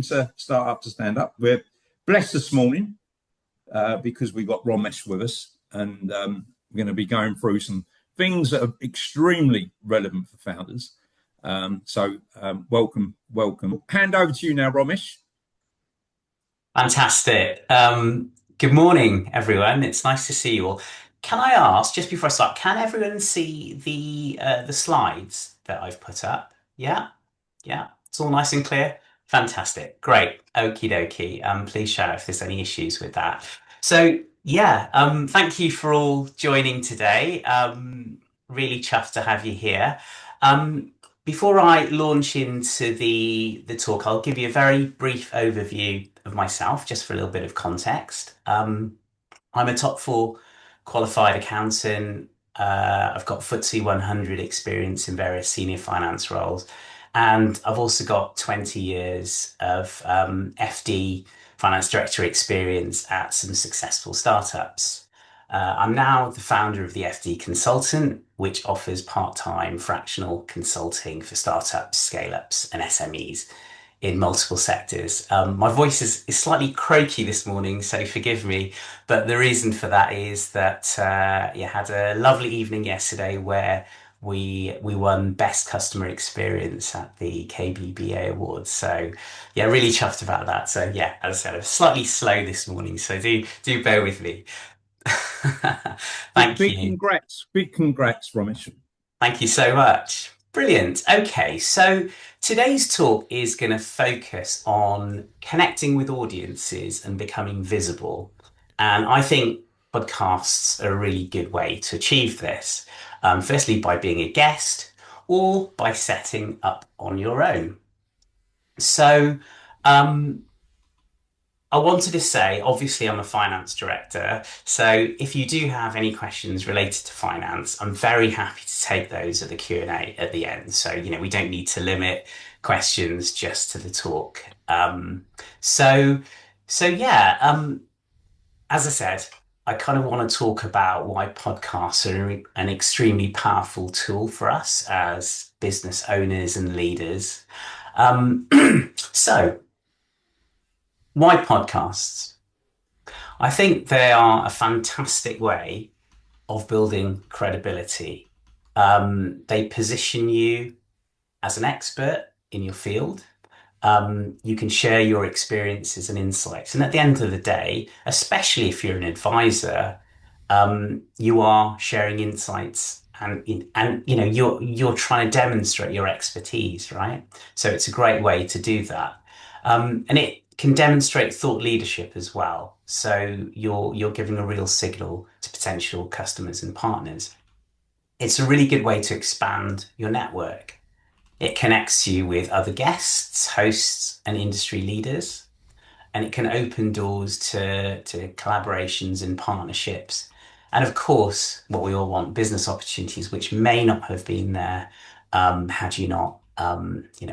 to Start Up to Stand Up. We're blessed this morning because we've got Romesh with us, and we're going to be going through some things that are extremely relevant for founders. Welcome. Hand over to you now, Romesh. Fantastic. Good morning, everyone. It's nice to see you all. Can I ask, just before I start, can everyone see the slides that I've put up? Yeah, yeah, it's all nice and clear. Fantastic, great. Okie dokie. Please shout if there's any issues with that. So yeah, thank you for all joining today. Really chuffed to have you here. Before I launch into the talk, I'll give you a very brief overview of myself, just for a little bit of context. I'm a top four qualified accountant. I've got FTSE 100 experience in various senior finance roles. And I've also got 20 years of FD, finance director experience at some successful startups. I'm now the founder of the FD Consultant, which offers part-time fractional consulting for startups, scale-ups, and SMEs in multiple sectors. My voice is slightly croaky this morning, so forgive me. But the reason for that is that had a lovely evening yesterday where we won Best Customer Experience at the KBBA Awards. So yeah, really chuffed about that. So yeah, as I said, I'm slightly slow this morning, so do bear with me. Thank Big you. congrats, Romesh. Thank you so much. Brilliant. Okay, so today's talk is going to focus on connecting with audiences and becoming visible. And I think podcasts are a really good way to achieve this. Firstly, by being a guest or by setting up on your own. So, um, I wanted to say, obviously, I'm a finance director. So if you do have any questions related to finance, I'm very happy to take those at the Q&A at the end. So, we don't need to limit questions just to the talk. So, so, as I said, I kind of want to talk about why podcasts are an extremely powerful tool for us as business owners and leaders. Um, so, why podcasts? I think they are a fantastic way of building credibility. They position you as an expert in your field. You can share your experiences and insights. And at the end of the day, especially if you're an advisor, you are sharing insights and you're trying to demonstrate your expertise, right? So it's a great way to do that. And it can demonstrate thought leadership as well. So you're giving a real signal to potential customers and partners. It's a really good way to expand your network. It connects you with other guests, hosts, and industry leaders, and it can open doors to collaborations and partnerships. And of course, what we all want, business opportunities, which may not have been there had you not,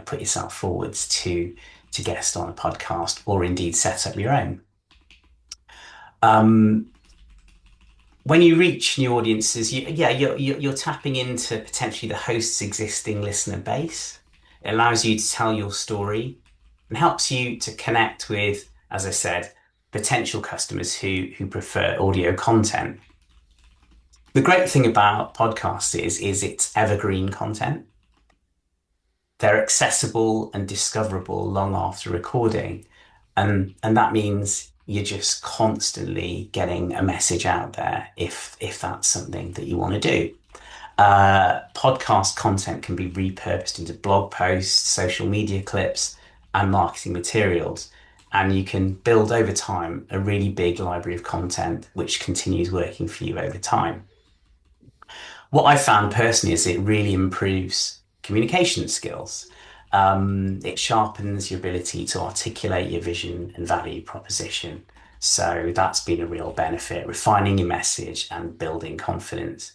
put yourself forwards to guest on a podcast or indeed set up your own. Um, when you reach new audiences, you're tapping into potentially the host's existing listener base. It allows you to tell your story and helps you to connect with, as I said, potential customers who prefer audio content. The great thing about podcasts is it's evergreen content. They're accessible and discoverable long after recording. And that means you're just constantly getting a message out there if that's something that you want to do. Podcast content can be repurposed into blog posts, social media clips, and marketing materials. And you can build over time a really big library of content which continues working for you over time. What I found personally is it really improves communication skills. It sharpens your ability to articulate your vision and value proposition. So that's been a real benefit, refining your message and building confidence.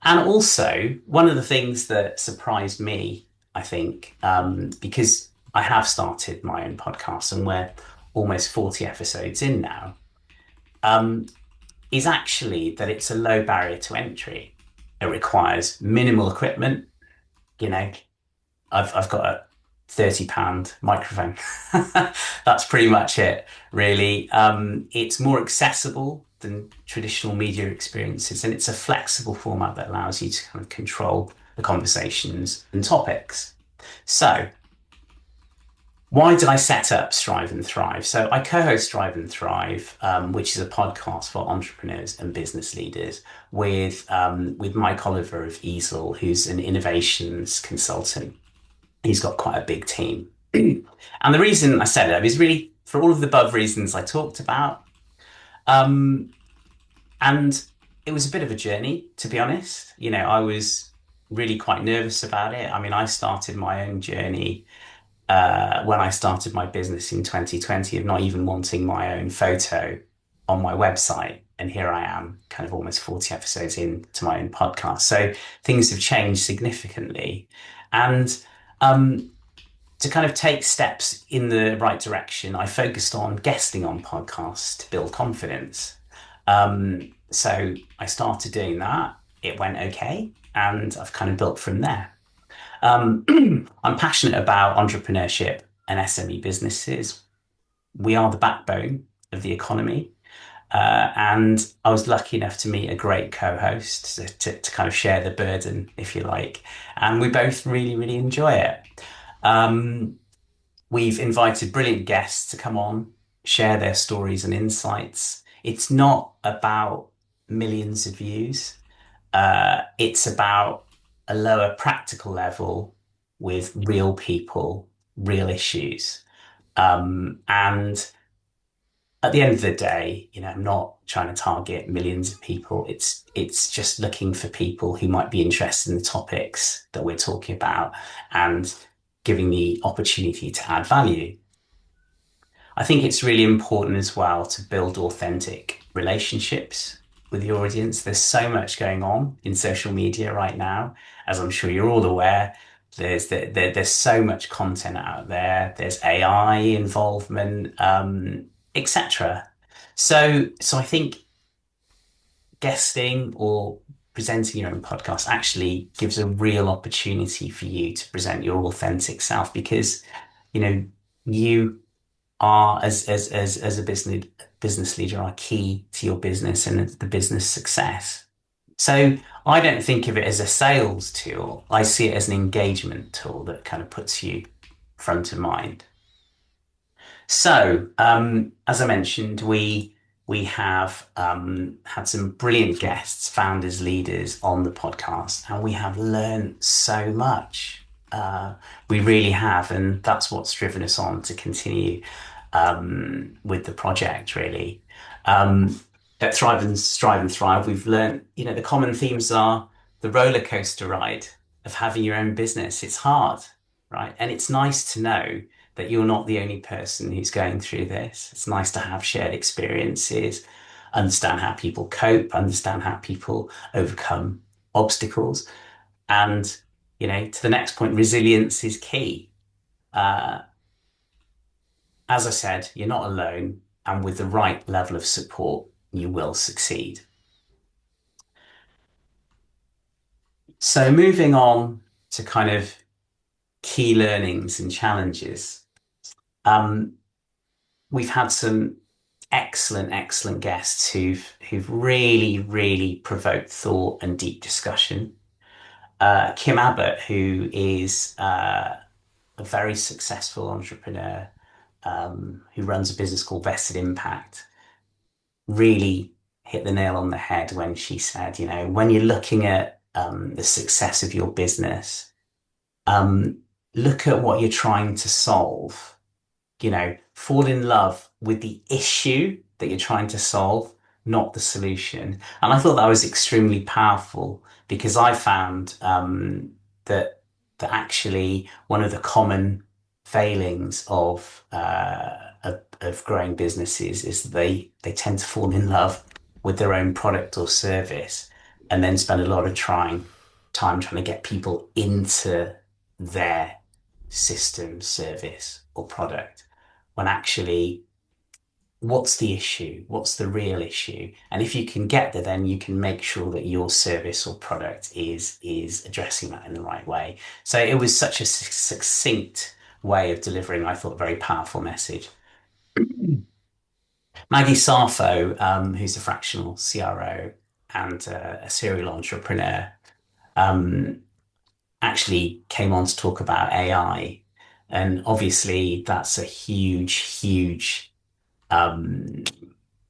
And also, one of the things that surprised me, I think, because I have started my own podcast and we're almost 40 episodes in now, um, is actually that it's a low barrier to entry. It requires minimal equipment. You know, I've got a £30 microphone. That's pretty much it, really. It's more accessible than traditional media experiences, and it's a flexible format that allows you to kind of control the conversations and topics. So, why did I set up Strive and Thrive? So I co-host Strive and Thrive, which is a podcast for entrepreneurs and business leaders with Mike Oliver of Easel, who's an innovations consultant. He's got quite a big team. And the reason I set it up is really for all of the above reasons I talked about. Um, and it was a bit of a journey, to be honest. You know, I was really quite nervous about it. I mean, I started my own journey when I started my business in 2020 of not even wanting my own photo on my website. And here I am, kind of almost 40 episodes into my own podcast. So things have changed significantly. And um, to kind of take steps in the right direction, I focused on guesting on podcasts to build confidence. So I started doing that. It went okay. And I've kind of built from there. I'm passionate about entrepreneurship and SME businesses. We are the backbone of the economy. And I was lucky enough to meet a great co-host to kind of share the burden, if you like. And we both really, really enjoy it. Um, we've invited brilliant guests to come on, share their stories and insights. It's not about millions of views. It's about a lower practical level with real people, real issues. And at the end of the day, you know, I'm not trying to target millions of people. It's just looking for people who might be interested in the topics that we're talking about and giving the opportunity to add value. I think it's really important as well to build authentic relationships with your audience. There's so much going on in social media right now, as I'm sure you're all aware. There's so much content out there. There's AI involvement, etc. So I think guesting or presenting your own podcast actually gives a real opportunity for you to present your authentic self because, you know, you are as a business leader are key to your business and the business success. So I don't think of it as a sales tool. I see it as an engagement tool that kind of puts you front of mind. So, as I mentioned, we have had some brilliant guests, founders, leaders on the podcast, and we have learned so much. We really have, and that's what's driven us on to continue with the project. Really, at Strive and Thrive, we've learned, you know, the common themes are the roller coaster ride of having your own business. It's hard, right? And it's nice to know that you're not the only person who's going through this. It's nice to have shared experiences, understand how people cope, understand how people overcome obstacles. And, you know, to the next point, resilience is key. Uh, as I said, you're not alone. And with the right level of support, you will succeed. So moving on to kind of key learnings and challenges. We've had some excellent guests who've really, really provoked thought and deep discussion. Kim Abbott, who is a very successful entrepreneur who runs a business called Vested Impact, really hit the nail on the head when she said, you know, when you're looking at the success of your business, look at what you're trying to solve. You know, fall in love with the issue that you're trying to solve, not the solution. And I thought that was extremely powerful because I found that actually one of the common failings of growing businesses is that they tend to fall in love with their own product or service and then spend a lot of time trying to get people into their system, service, or product when actually what's the issue? What's the real issue? And if you can get there, then you can make sure that your service or product is addressing that in the right way. So it was such a succinct way of delivering, I thought, a very powerful message. Maggie Sarfo, who's a fractional CRO and a serial entrepreneur, um, actually came on to talk about AI. And obviously, that's a huge, huge um,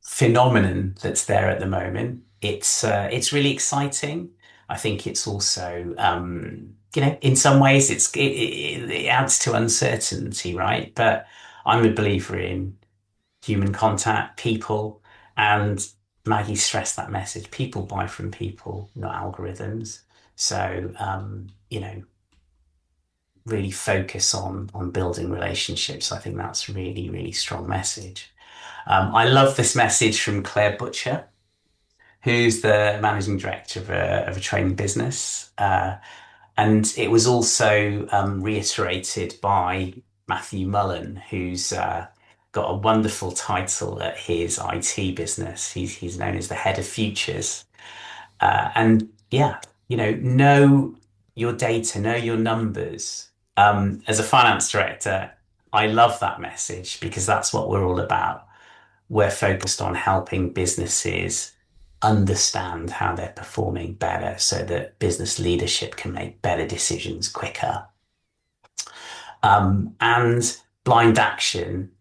phenomenon that's there at the moment. It's really exciting. I think it's also, in some ways, it adds to uncertainty, right? But I'm a believer in human contact, people, and Maggie stressed that message. People buy from people, not algorithms. So, really focus on building relationships. I think that's really, really strong message. I love this message from Claire Butcher, who's the managing director of a training business. And it was also reiterated by Matthew Mullen, who's got a wonderful title at his IT business. He's known as the head of futures. And yeah, know your data, know your numbers. As a finance director, I love that message because that's what we're all about. We're focused on helping businesses understand how they're performing better so that business leadership can make better decisions quicker. And blind action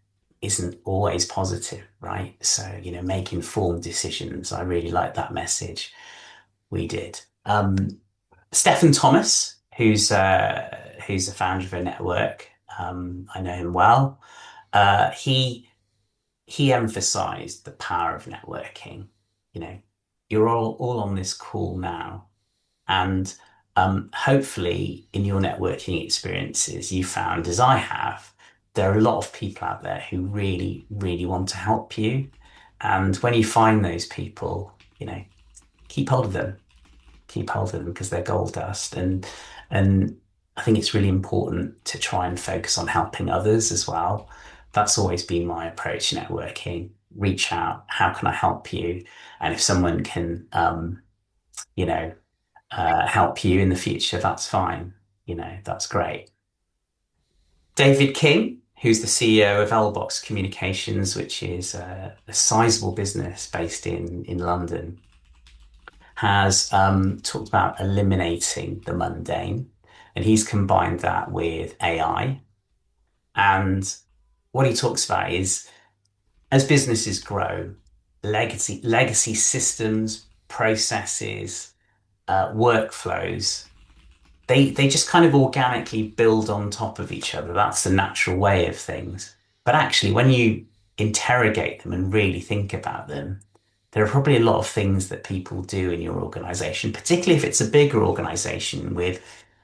isn't always positive, right? So, make informed decisions. I really like that message. We did. Stephen Thomas, who's the founder of a network, I know him well. He emphasized the power of networking. You know, you're all on this call now, and hopefully, in your networking experiences, you found, as I have, there are a lot of people out there who really, really want to help you. And when you find those people, keep hold of them, keep hold of them because they're gold dust. And I think it's really important to try and focus on helping others as well. That's always been my approach to networking. Reach out. How can I help you? And if someone can, help you in the future, that's fine. That's great. David King, who's the CEO of Lbox Communications, which is a sizable business based in London, has talked about eliminating the mundane, and he's combined that with AI. And what he talks about is as businesses grow, legacy systems, processes, workflows, they just kind of organically build on top of each other. That's the natural way of things. But actually, when you interrogate them and really think about them, there are probably a lot of things that people do in your organization, particularly if it's a bigger organization with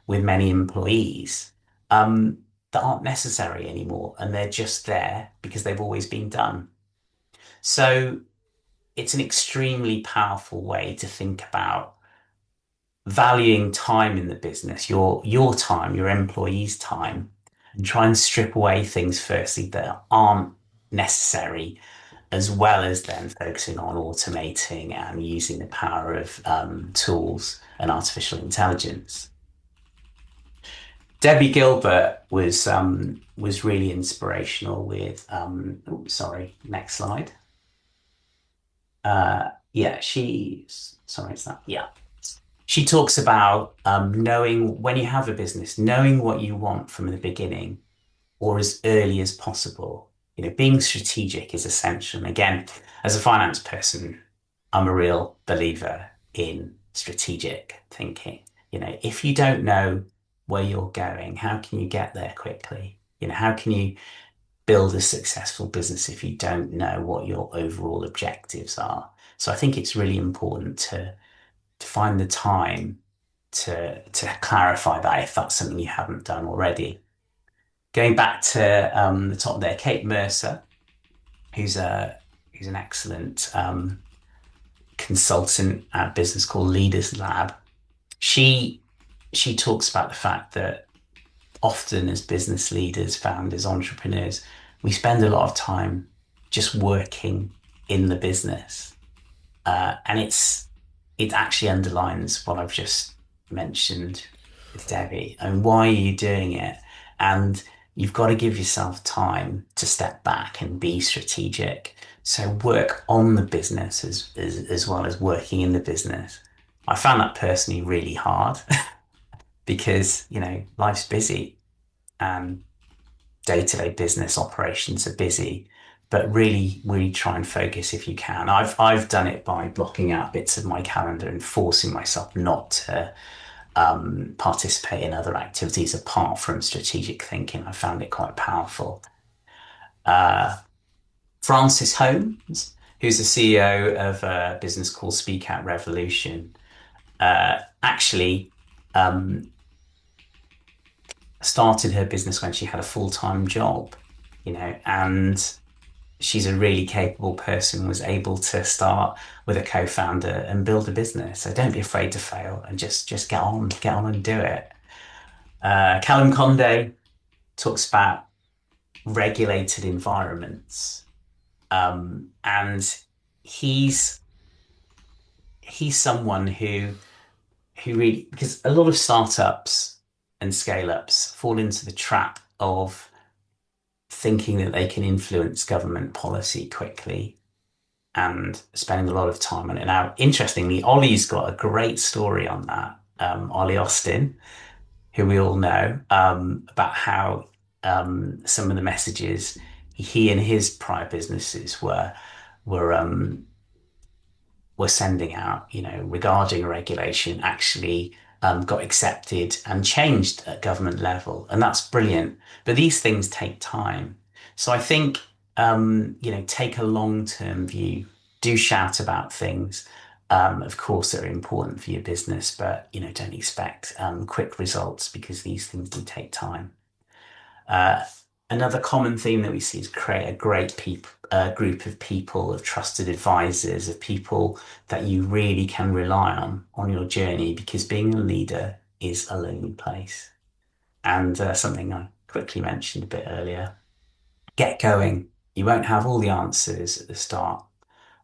many employees, that aren't necessary anymore, and they're just there because they've always been done. So it's an extremely powerful way to think about valuing time in the business, your time, your employees' time, and try and strip away things firstly that aren't necessary, as well as then focusing on automating and using the power of tools and artificial intelligence. Debbie Gilbert was really inspirational with sorry, next slide. Yeah, sorry, it's that. Yeah. She talks about knowing when you have a business, knowing what you want from the beginning or as early as possible. Being strategic is essential. And again, as a finance person, I'm a real believer in strategic thinking. If you don't know where you're going, how can you get there quickly? How can you build a successful business if you don't know what your overall objectives are? So I think it's really important to find the time to clarify that if that's something you haven't done already. Going back to the top there, Kate Mercer, who's an excellent consultant at a business called Leaders Lab. She talks about the fact that often as business leaders, founders, entrepreneurs, we spend a lot of time just working in the business, and it actually underlines what I've just mentioned with Debbie. And why are you doing it? And you've got to give yourself time to step back and be strategic. So work on the business as well as working in the business. I found that personally really hard because, life's busy and day-to-day business operations are busy, but really, really try and focus if you can. I've done it by blocking out bits of my calendar and forcing myself not to participate in other activities apart from strategic thinking. I found it quite powerful. Francis Holmes, who's the CEO of a business called Speak Out Revolution, actually started her business when she had a full-time job, and she's a really capable person, was able to start with a co-founder and build a business. So don't be afraid to fail and just get on and do it. Callum Conde talks about regulated environments, and he's someone who really, because a lot of startups and scale ups fall into the trap of thinking that they can influence government policy quickly and spending a lot of time on it. Now, interestingly, Ollie's got a great story on that. Ollie Austin, who we all know, about how some of the messages he and his prior businesses were sending out, regarding regulation, actually got accepted and changed at government level, and that's brilliant. But these things take time, so I think take a long-term view. Do shout about things, of course, that are important for your business, but don't expect quick results because these things do take time. Uh, Another common theme that we see is create a great group of people, of trusted advisors, of people that you really can rely on your journey, because being a leader is a lonely place. And something I quickly mentioned a bit earlier, get going. You won't have all the answers at the start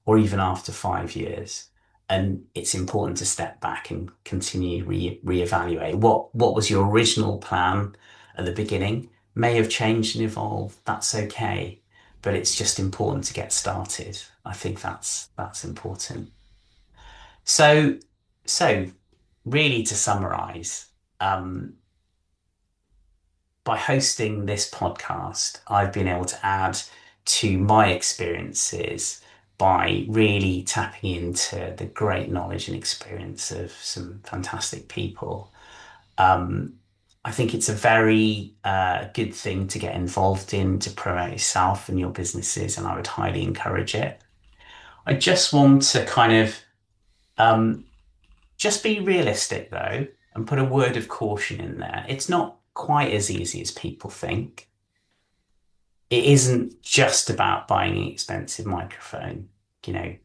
or even after 5 years. And it's important to step back and continue reevaluate. What was your original plan at the beginning? May have changed and evolved. That's okay. But it's just important to get started. I think that's important. So so really, to summarize, um, by hosting this podcast, I've been able to add to my experiences by really tapping into the great knowledge and experience of some fantastic people. Um, I think it's a very good thing to get involved in to promote yourself and your businesses, and I would highly encourage it. I just want to kind of um, just be realistic though, and put a word of caution in there. It's not quite as easy as people think. It isn't just about buying an expensive microphone. You know,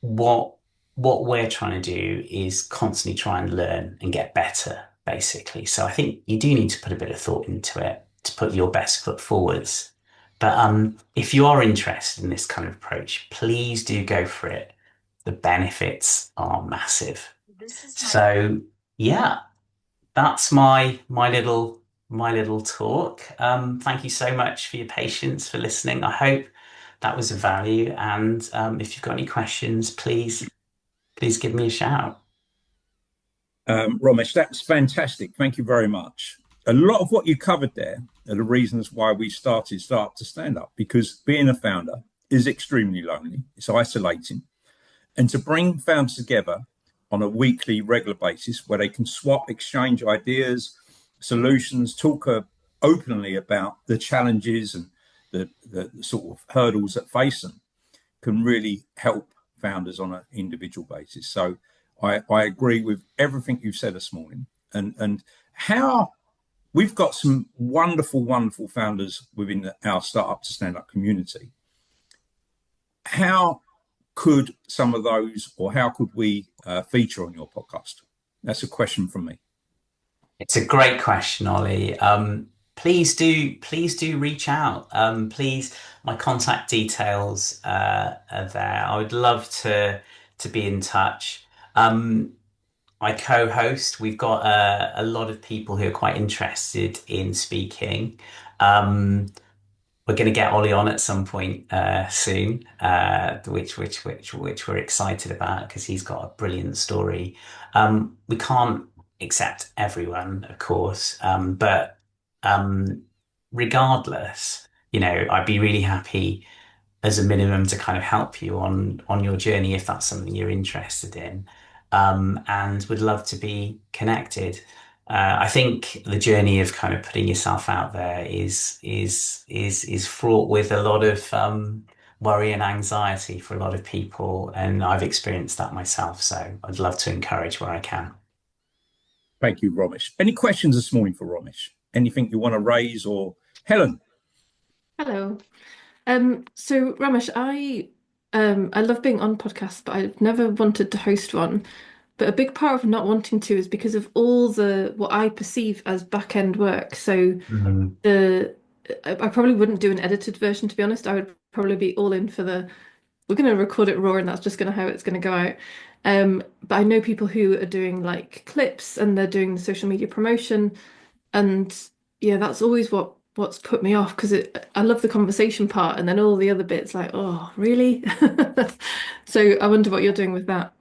what what we're trying to do is constantly try and learn and get better, basically. So I think you do need to put a bit of thought into it to put your best foot forwards. But if you are interested in this kind of approach, please do go for it. The benefits are massive. So yeah, that's my little talk. Thank you so much for your patience, for listening. I hope that was of value. And if you've got any questions, please give me a shout. Romesh, that's fantastic. Thank you very much. A lot of what you covered there are the reasons why we started Start to Stand Up, because being a founder is extremely lonely. It's isolating. And to bring founders together on a weekly, regular basis where they can swap, exchange ideas, solutions, talk openly about the challenges and the sort of hurdles that face them can really help founders on an individual basis. So I agree with everything you've said this morning. And how we've got some wonderful, wonderful founders within our Startup to Stand Up community. How could some of those, or how could we feature on your podcast? That's a question from me. It's a great question, Ollie. Please do reach out. Please, my contact details are there. I would love to be in touch. my co-host. We've got a lot of people who are quite interested in speaking. Um, we're going to get Ollie on at some point soon, which we're excited about because he's got a brilliant story. We can't accept everyone, of course, but um, regardless, I'd be really happy as a minimum to kind of help you on your journey if that's something you're interested in, and would love to be connected. I think the journey of kind of putting yourself out there is fraught with a lot of worry and anxiety for a lot of people, and I've experienced that myself. So I'd love to encourage where I can. Thank you, Romesh. Any questions this morning for Romesh? Anything you want to raise or Helen? Hello. So Ramesh, I love being on podcasts, but I've never wanted to host one. But a big part of not wanting to is because of all the what I perceive as back end work. So Mhm. the I probably wouldn't do an edited version, to be honest. I would probably be all in for the we're going to record it raw and that's just going to how it's going to go out. But I know people who are doing like clips and they're doing the social media promotion. And yeah, that's always what's put me off because I love the conversation part and then all the other bits like, oh, really? So I wonder what you're doing with that.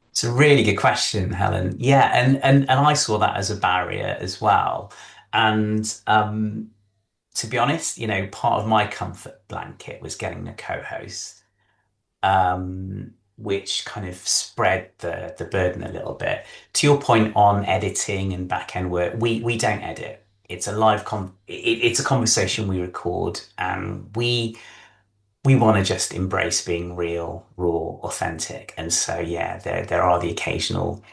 It's a really good question, Helen. Yeah, and I saw that as a barrier as well. And to be honest, part of my comfort blanket was getting a co-host, which kind of spread the burden a little bit. To your point on editing and back end work, we don't edit. It's a it's a conversation we record, and we want to just embrace being real, raw, authentic. And so, yeah, there are the occasional,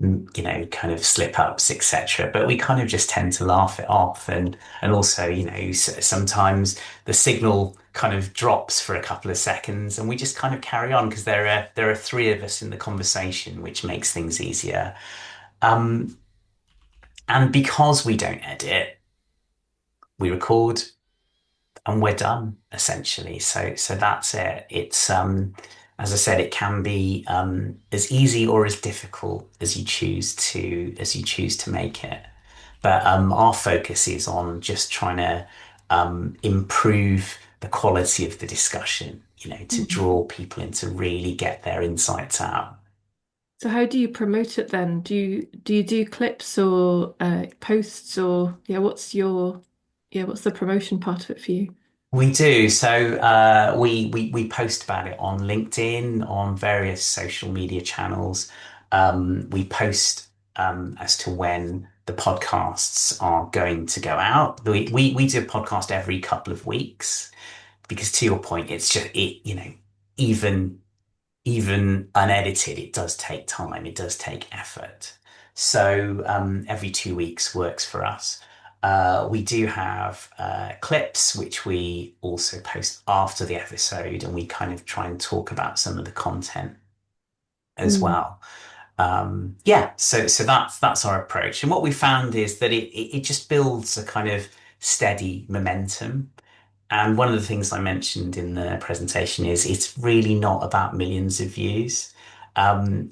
kind of slip ups, etc. But we kind of just tend to laugh it off, and also, sometimes the signal kind of drops for a couple of seconds, and we just kind of carry on because there are three of us in the conversation, which makes things easier. Um, and because we don't edit, we record and we're done essentially. So that's it. It's as I said, it can be as easy or as difficult as you choose to make it. But our focus is on just trying to improve the quality of the discussion, to Mhm. draw people in to really get their insights out. So how do you promote it then? Do you do clips or posts or yeah, what's the promotion part of it for you? We do. So we post about it on LinkedIn, on various social media channels. We post as to when the podcasts are going to go out. We do a podcast every couple of weeks because, to your point, it's just even even unedited, it does take time, it does take effort. So every 2 weeks works for us. We do have clips which we also post after the episode, and we kind of try and talk about some of the content as Mm. well. Yeah, so that's our approach. And what we found is that it just builds a kind of steady momentum. And one of the things I mentioned in the presentation is it's really not about millions of views.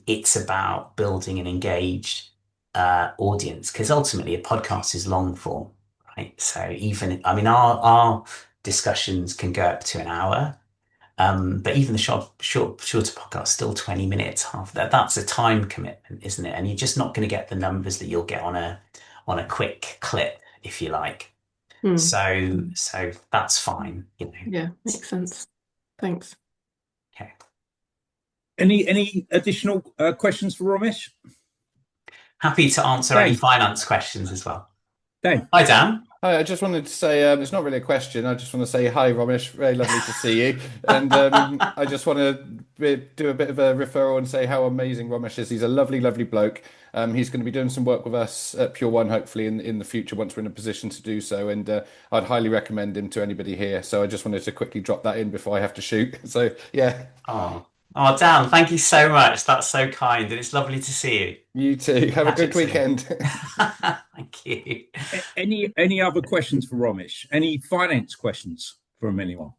It's about building an engaged audience because ultimately a podcast is long form, right? So even, I mean, our discussions can go up to an hour, but even the shorter podcast, still 20 minutes, half that. That's a time commitment, isn't it? And you're just not going to get the numbers that you'll get on a quick clip, if you like. Mm. So that's fine. Yeah, makes sense. Thanks. Okay. Any additional questions for Romesh? Happy to answer any Dan, finance questions as well. Dan. Hi, Dan. Hi, I just wanted to say it's not really a question. I just want to say hi, Romesh. Very lovely to see you. And I just want to do a bit of a referral and say how amazing Romesh is. He's a lovely, lovely bloke. He's going to be doing some work with us at Pure One, hopefully in the future once we're in a position to do so. And I'd highly recommend him to anybody here. So I just wanted to quickly drop that in before I have to shoot. So yeah, Oh, oh, Dan, thank you so much. That's so kind, and it's lovely to see you. you too. Have a Catch up good soon. weekend. Thank you. Any other questions for Romesh? Any finance questions from anyone?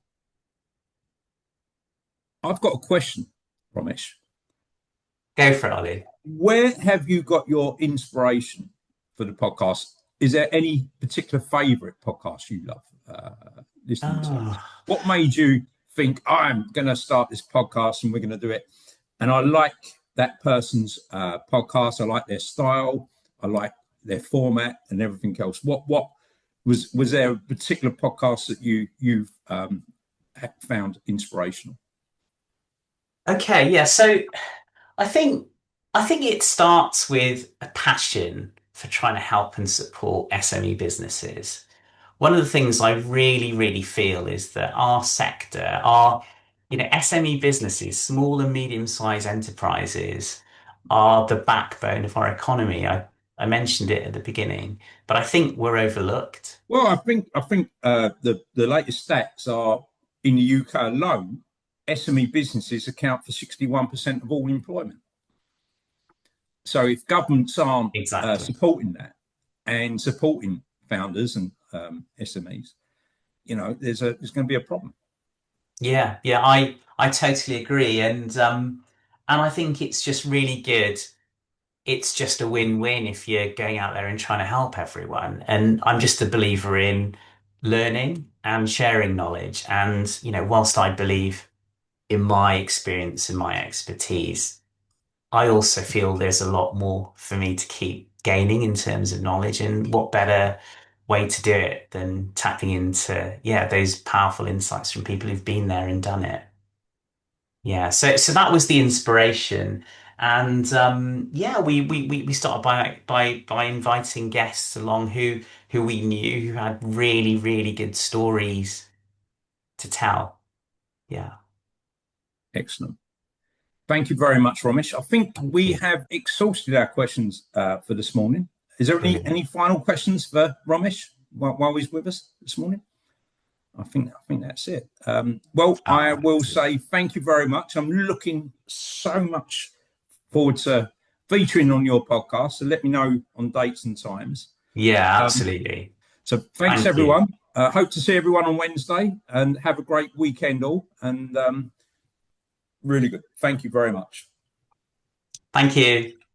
I've got a question, Romesh. Go for it, Ollie. where have you got your inspiration for the podcast? Is there any particular favorite podcast you love listening to? What made you think, I'm going to start this podcast and we're going to do it? And I like that person's podcast. I like their style. I like their format and everything else. What was there a particular podcast that you've found inspirational? Okay, yeah. So I think it starts with a passion for trying to help and support SME businesses. One of the things I really, really feel is that our sector, SME businesses, small and medium-sized enterprises, are the backbone of our economy. I mentioned it at the beginning, but I think we're overlooked. Well, I think the latest stats are in the UK alone, SME businesses account for 61% of all employment. So if governments aren't supporting that and supporting founders and SMEs, there's going to be a problem. Yeah, I totally agree, and I think it's just really good. It's just a win-win if you're going out there and trying to help everyone. And I'm just a believer in learning and sharing knowledge. And whilst I believe in my experience and my expertise, I also feel there's a lot more for me to keep gaining in terms of knowledge. And what better way to do it than tapping into, those powerful insights from people who've been there and done it. Yeah, so that was the inspiration. And we started by inviting guests along who we knew who had really, really good stories to tell. Yeah. Excellent. Thank you very much, Romesh. I think we have exhausted our questions for this morning. Is there any final questions for Romesh while he's with us this morning? I think that's it. I will say thank you very much. I'm looking so much forward to featuring on your podcast. So let me know on dates and times. Yeah, absolutely. So thanks everyone. Hope to see everyone on Wednesday and have a great weekend all. And really good. Thank you very much. Thank you.